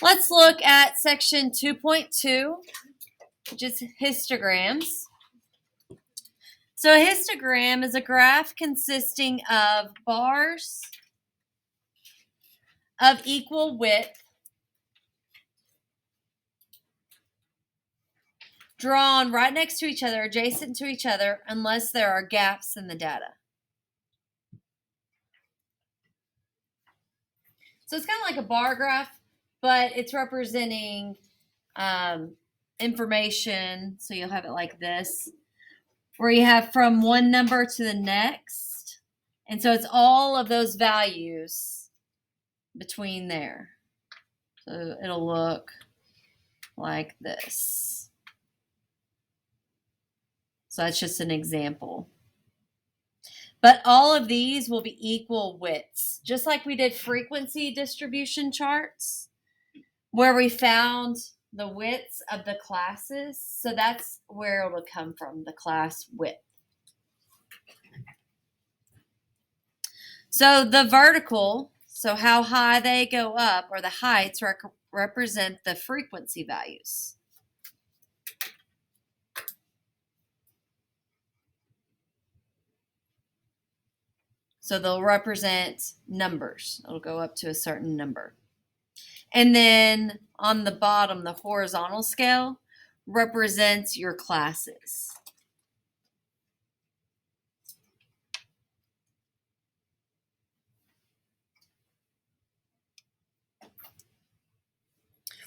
Let's look at section 2.2, which is histograms. So a histogram is a graph consisting of bars of equal width drawn right next to each other, adjacent to each other, unless there are gaps in the data. So it's kind of like a bar graph, but it's representing information. So you'll have it like this, where you have from one number to the next. And so it's all of those values between there. So it'll look like this. So that's just an example. But all of these will be equal widths, just like we did frequency distribution charts, where we found the widths of the classes. So that's where it will come from, the class width. So the vertical, so how high they go up, or the heights represent the frequency values. So they'll represent numbers. It'll go up to a certain number. And then on the bottom, the horizontal scale represents your classes.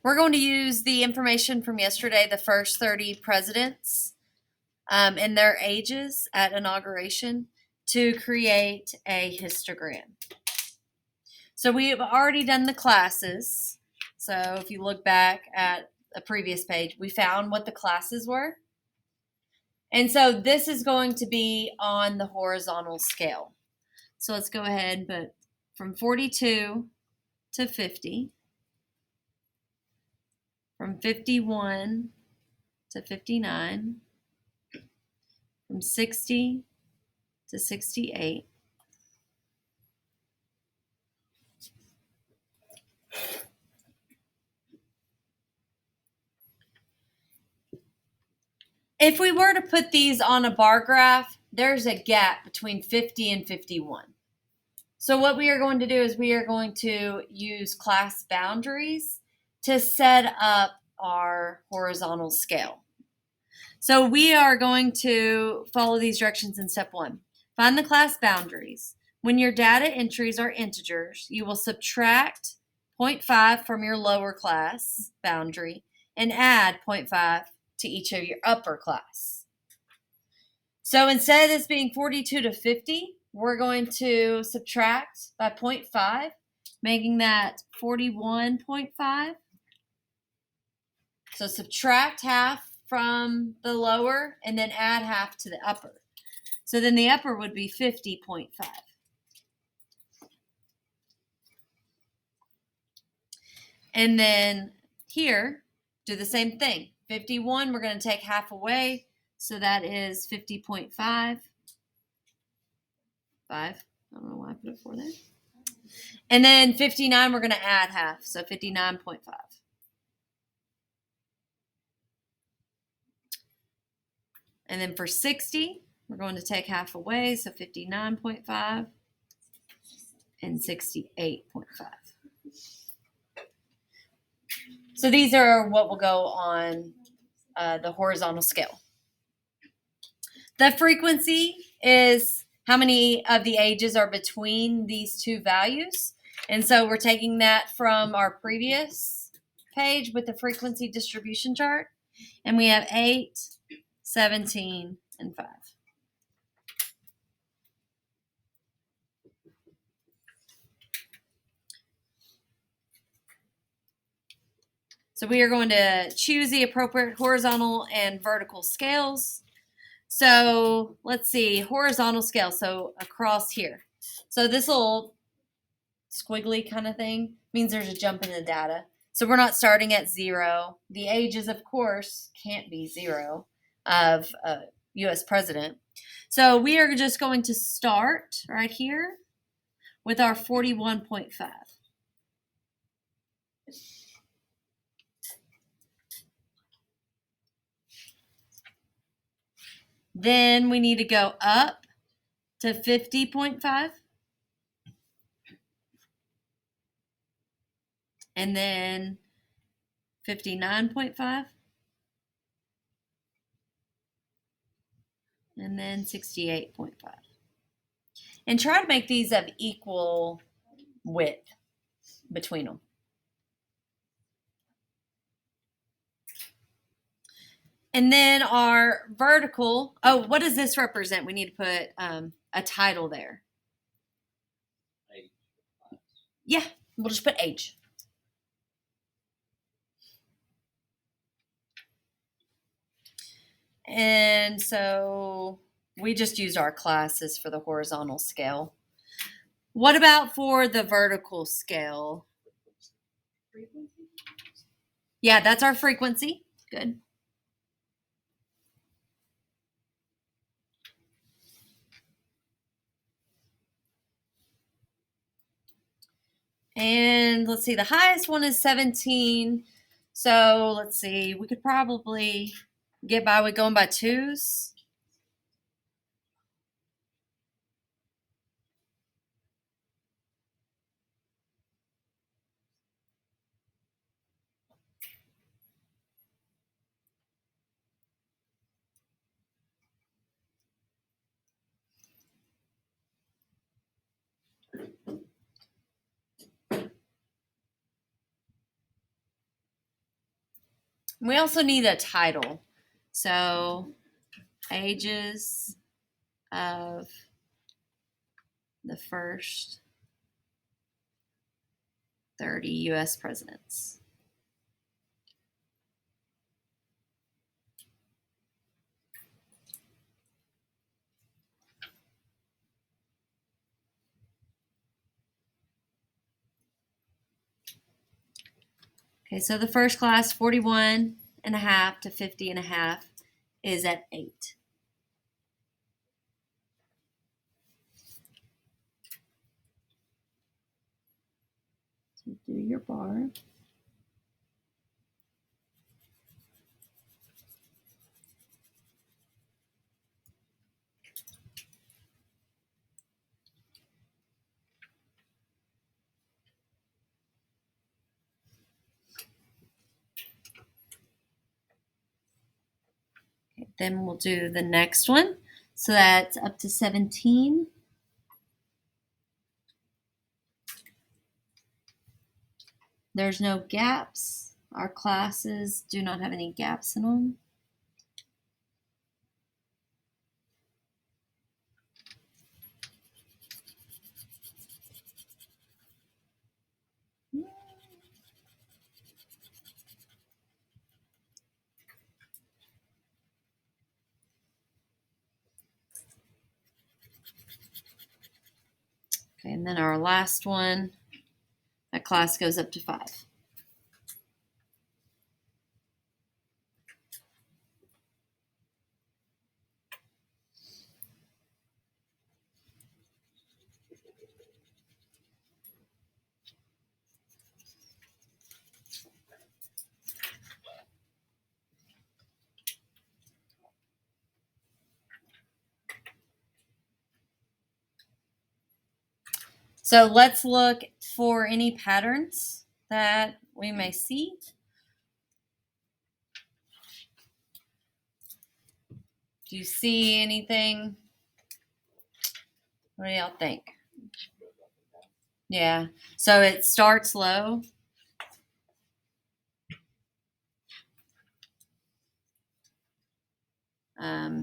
We're going to use the information from yesterday, the first 30 presidents and their ages at inauguration, to create a histogram. So we have already done the classes. So if you look back at a previous page, we found what the classes were. And so this is going to be on the horizontal scale. So let's go ahead and put from 42 to 50, from 51 to 59, from 60 to 68, if we were to put these on a bar graph, there's a gap between 50 and 51. So what we are going to do is we are going to use class boundaries to set up our horizontal scale. So we are going to follow these directions in step 1. Find the class boundaries. When your data entries are integers, you will subtract 0.5 from your lower class boundary and add 0.5 to each of your upper class. So instead of this being 42 to 50, we're going to subtract by 0.5, making that 41.5. So subtract half from the lower and then add half to the upper. So then the upper would be 50.5. And then here, do the same thing. 51, we're going to take half away. So that is 50.5. 5. I don't know why I put it 4 there. And then 59, we're going to add half. So 59.5. And then for 60, we're going to take half away. So 59.5 and 68.5. So these are what will go on the horizontal scale. The frequency is how many of the ages are between these two values. And so we're taking that from our previous page with the frequency distribution chart. And we have 8, 17, and 5. So we are going to choose the appropriate horizontal and vertical scales. So let's see, horizontal scale, so across here. So this little squiggly kind of thing means there's a jump in the data. So we're not starting at 0. The ages, of course, can't be 0 of a U.S. president. So we are just going to start right here with our 41.5. Then we need to go up to 50.5. And then 59.5. And then 68.5. And try to make these of equal width between them. And then our vertical, oh, what does this represent? We need to put a title there. Age. Yeah, we'll just put age. And so we just used our classes for the horizontal scale. What about for the vertical scale? Frequency? Yeah, that's our frequency. Good. And let's see, the highest one is 17. So let's see, we could probably get by with going by twos. We also need a title. So ages of the first 30 U.S. presidents. Okay, so the first class, 41 and a half to 50 and a half, is at 8. So do your bar. Okay, then we'll do the next one. So that's up to 17. There's no gaps. Our classes do not have any gaps in them. Okay, and then our last one, that class goes up to 5. So let's look for any patterns that we may see. Do you see anything? What do y'all think? Yeah, so it starts low.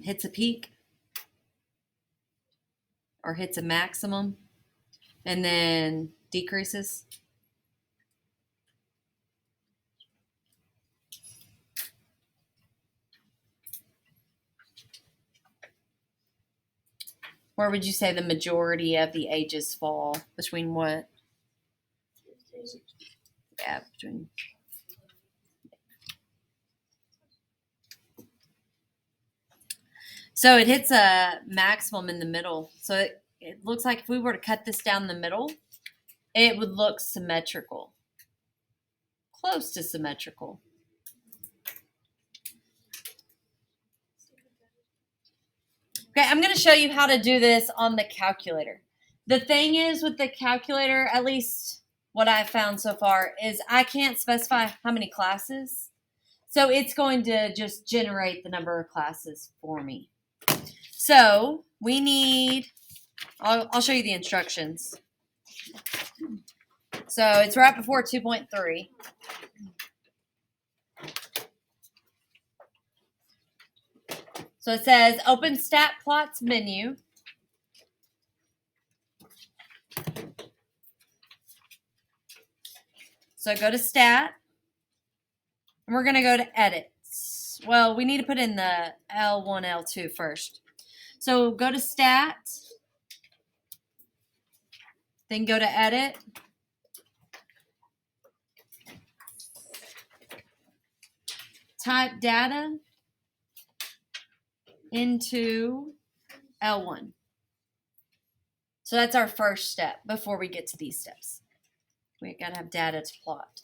Hits a peak or hits a maximum and then decreases. Where would you say the majority of the ages fall? Between what? Yeah, between. So it hits a maximum in the middle. So it looks like if we were to cut this down the middle, it would look symmetrical. Close to symmetrical. right, I'm going to show you how to do this on the calculator. The thing is with the calculator, at least what I've found so far, is I can't specify how many classes. So it's going to just generate the number of classes for me. So we need, I'll show you the instructions. So it's right before 2.3. So it says open stat plots menu. So go to stat, and we're going to go to edits. Well, we need to put in the L1, L2 first. So go to stat, then go to edit. Type data into L1. So that's our first step before we get to these steps. We got to have data to plot.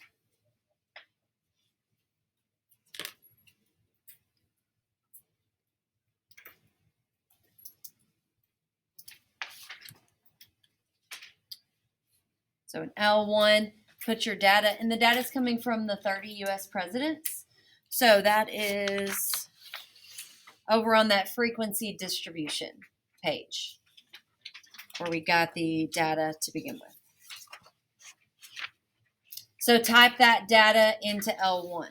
So in L1, put your data, and the data is coming from the 30 U.S. presidents. So that is over on that frequency distribution page where we got the data to begin with. So type that data into L1.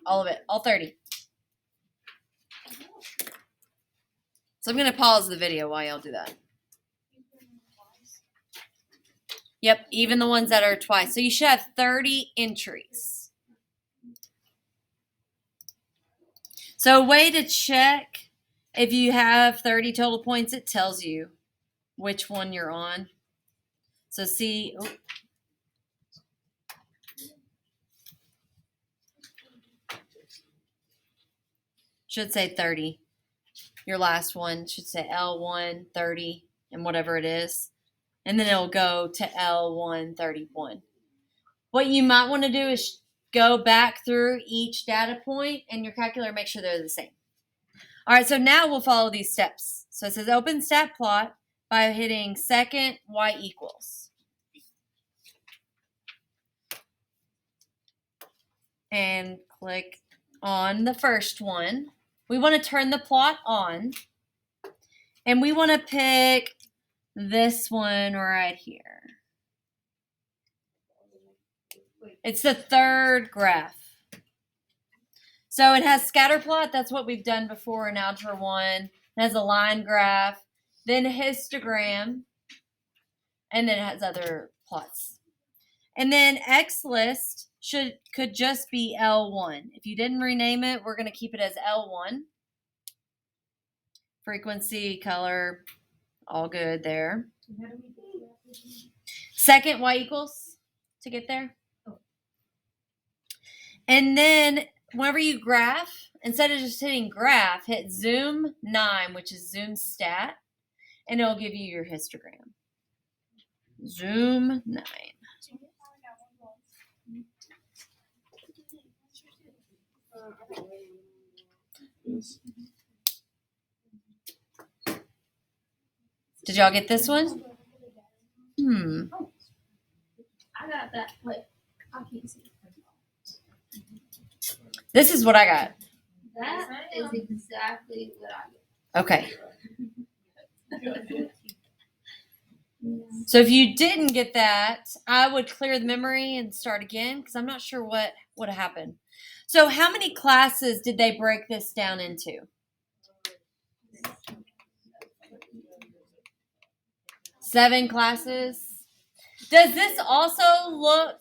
All of it, all 30. So I'm going to pause the video while y'all do that. Yep, even the ones that are twice. So you should have 30 entries. So a way to check if you have 30 total points, it tells you which one you're on. So see, should say 30. Your last one should say L1, 30, and whatever it is. And then it'll go to L1, 31. What you might want to do is go back through each data point and your calculator, make sure they're the same. All right, so now we'll follow these steps. So it says open stat plot by hitting second y equals. And click on the first one. We want to turn the plot on. And we want to pick this one right here. It's the third graph. So it has scatter plot. That's what we've done before in Algebra 1. It has a line graph, then a histogram, and then it has other plots. And then XList could just be L1. If you didn't rename it, we're going to keep it as L1. Frequency, color, all good there. Second y equals to get there. And then whenever you graph, instead of just hitting graph, hit zoom 9, which is zoom stat, and it'll give you your histogram. Zoom 9. Did y'all get this one? I got that. Wait, I can't see. This is what I got. That is exactly what I Okay. So if you didn't get that, I would clear the memory and start again because I'm not sure what would have happened. So how many classes did they break this down into? 7 classes. Does this also look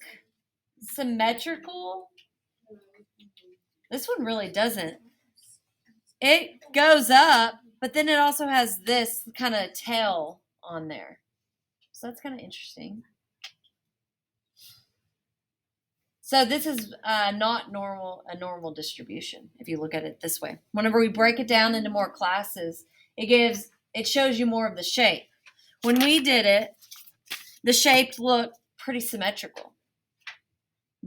symmetrical? This one really doesn't. It goes up, but then it also has this kind of tail on there. So that's kind of interesting. So this is not a normal distribution if you look at it this way. Whenever we break it down into more classes, it shows you more of the shape. When we did it, the shape looked pretty symmetrical.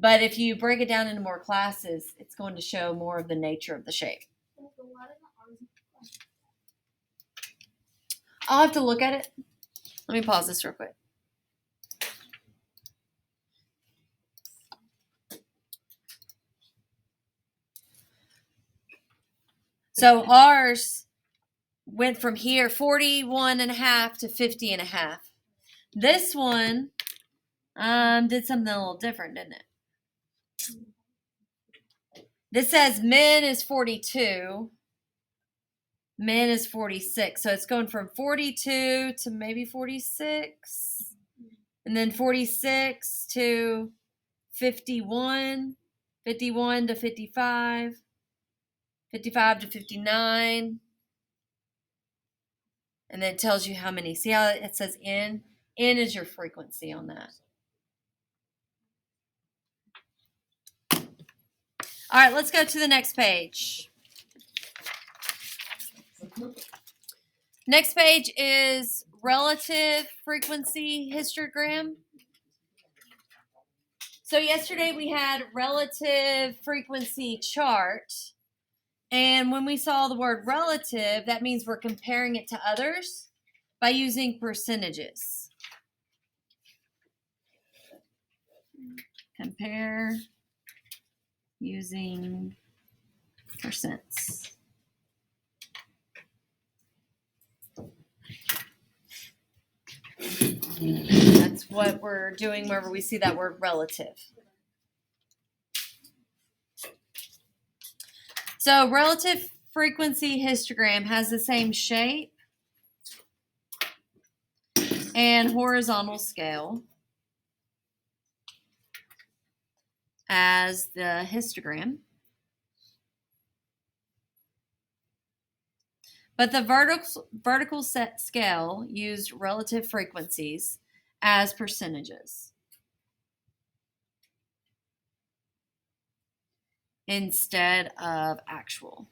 But if you break it down into more classes, it's going to show more of the nature of the shape. I'll have to look at it. Let me pause this real quick. So ours went from here 41.5 to 50.5. This one did something a little different, didn't it? This says men is 42. Men is 46. So it's going from 42 to maybe 46. And then 46 to 51. 51 to 55. 55 to 59. And then it tells you how many. See how it says N? N is your frequency on that. All right, let's go to the next page. Next page is relative frequency histogram. So yesterday we had relative frequency chart. And when we saw the word relative, that means we're comparing it to others by using percentages. Compare using percents. That's what we're doing whenever we see that word relative. So relative frequency histogram has the same shape and horizontal scale as the histogram. But the vertical set scale used relative frequencies as percentages instead of actual.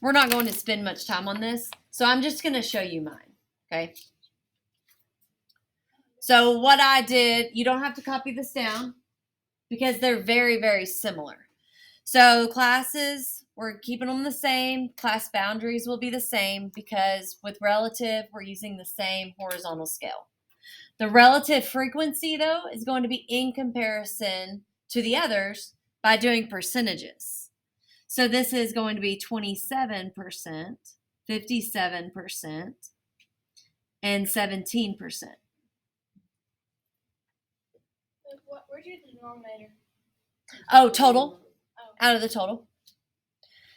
We're not going to spend much time on this, so I'm just going to show you mine, okay? So what I did, you don't have to copy this down because they're very, very similar. So classes, we're keeping them the same. Class boundaries will be the same because with relative, we're using the same horizontal scale. The relative frequency, though, is going to be in comparison to the others by doing percentages. So this is going to be 27%, 57%, and 17%. Where's your denominator? Oh, total. Out of the total.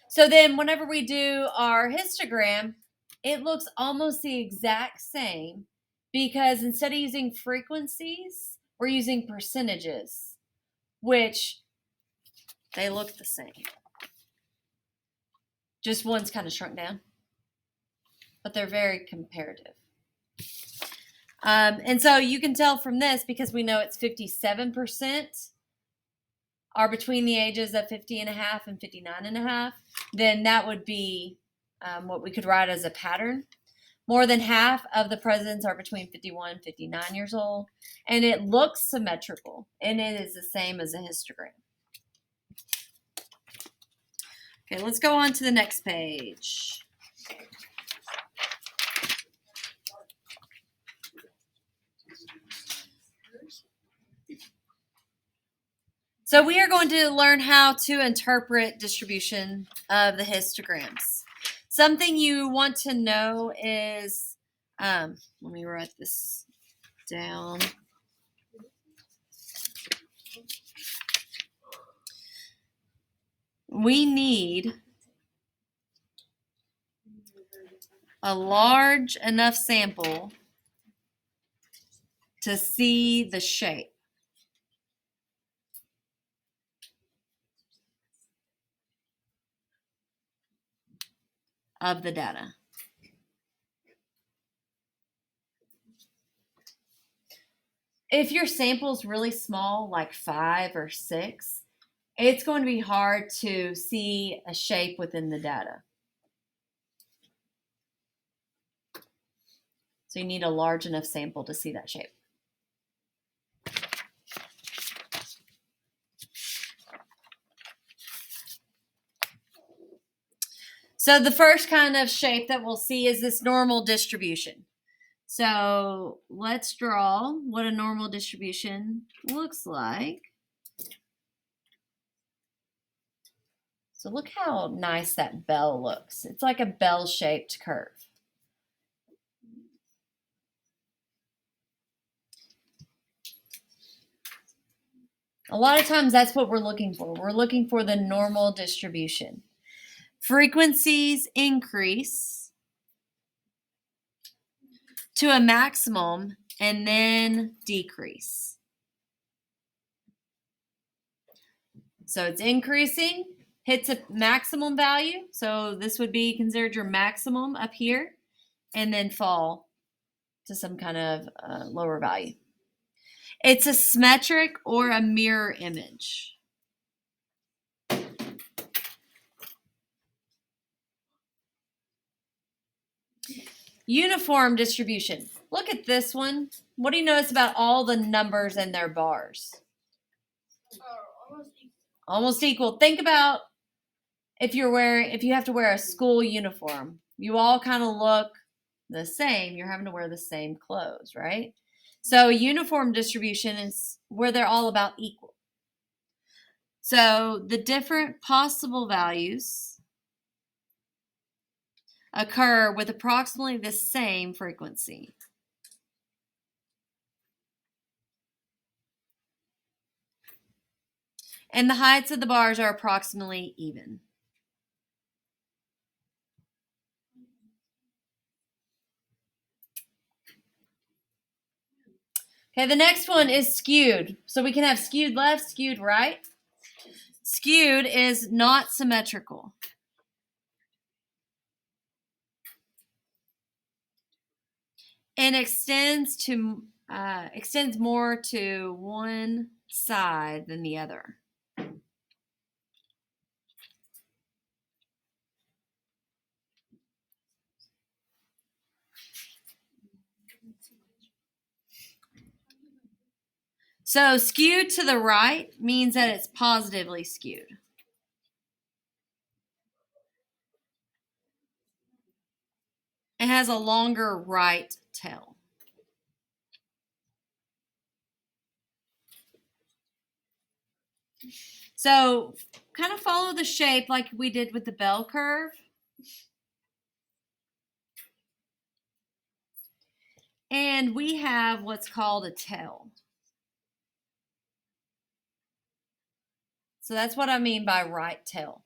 So then whenever we do our histogram, it looks almost the exact same because instead of using frequencies, we're using percentages, which they look the same. Just one's kind of shrunk down, but they're very comparative. And so you can tell from this, because we know it's 57% are between the ages of 50.5 and 59.5, then that would be what we could write as a pattern. More than half of the presidents are between 51 and 59 years old, and it looks symmetrical, and it is the same as a histogram. Okay, let's go on to the next page. So we are going to learn how to interpret distribution of the histograms. Something you want to know is, let me write this down. We need a large enough sample to see the shape of the data. If your sample is really small, like 5 or 6, it's going to be hard to see a shape within the data. So you need a large enough sample to see that shape. So the first kind of shape that we'll see is this normal distribution. So let's draw what a normal distribution looks like. So look how nice that bell looks. It's like a bell-shaped curve. A lot of times that's what we're looking for. We're looking for the normal distribution. Frequencies increase to a maximum and then decrease. So it's increasing, hits a maximum value. So this would be considered your maximum up here, and then fall to some kind of lower value. It's a symmetric or a mirror image. Uniform distribution. Look at this one. What do you notice about all the numbers in their bars? Almost equal. Think about if you have to wear a school uniform. You all kind of look the same. You're having to wear the same clothes, right? So uniform distribution is where they're all about equal. So the different possible values occur with approximately the same frequency. And the heights of the bars are approximately even. Okay, the next one is skewed. So we can have skewed left, skewed right. Skewed is not symmetrical. And extends more to one side than the other. So skewed to the right means that it's positively skewed. It has a longer right tail. So kind of follow the shape like we did with the bell curve. And we have what's called a tail. So that's what I mean by right tail.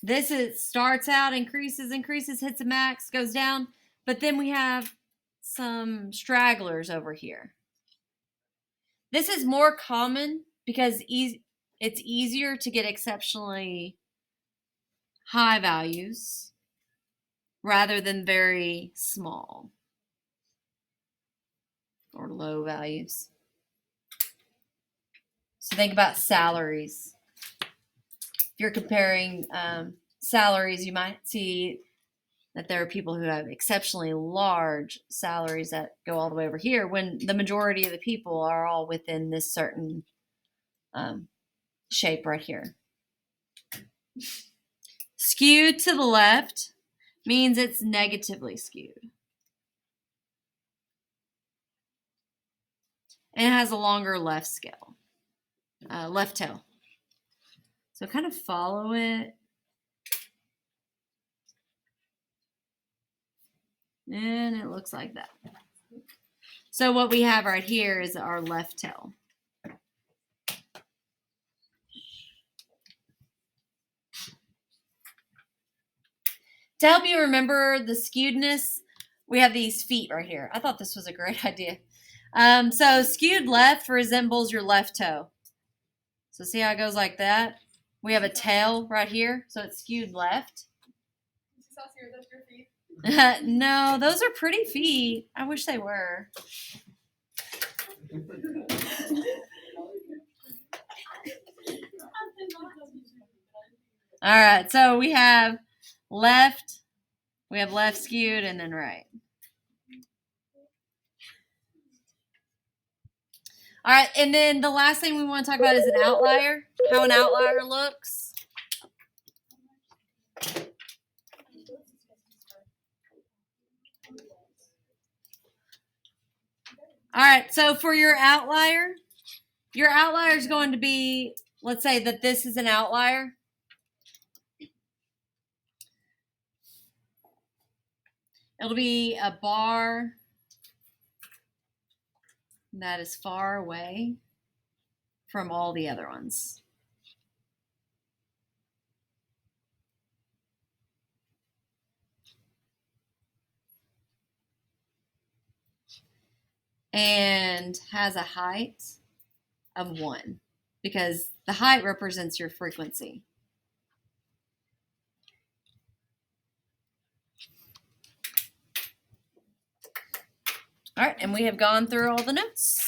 This starts out, increases, hits a max, goes down, but then we have some stragglers over here. This is more common because it's easier to get exceptionally high values rather than very small or low values. So think about salaries. If you're comparing salaries, you might see that there are people who have exceptionally large salaries that go all the way over here when the majority of the people are all within this certain shape right here. Skewed to the left means it's negatively skewed. And it has a longer left scale, left tail. So kind of follow it. And it looks like that. So what we have right here is our left tail. To help you remember the skewedness, we have these feet right here. I thought this was a great idea. So skewed left resembles your left toe. So see how it goes like that? We have a tail right here, so it's skewed left. That's your feet. No, those are pretty feet. I wish they were. All right, so we have left skewed, and then right. All right, and then the last thing we want to talk about is an outlier, how an outlier looks. All right, so for your outlier is going to be, let's say that this is an outlier. It'll be a bar that is far away from all the other ones. And has a height of 1 because the height represents your frequency. All right, and we have gone through all the notes.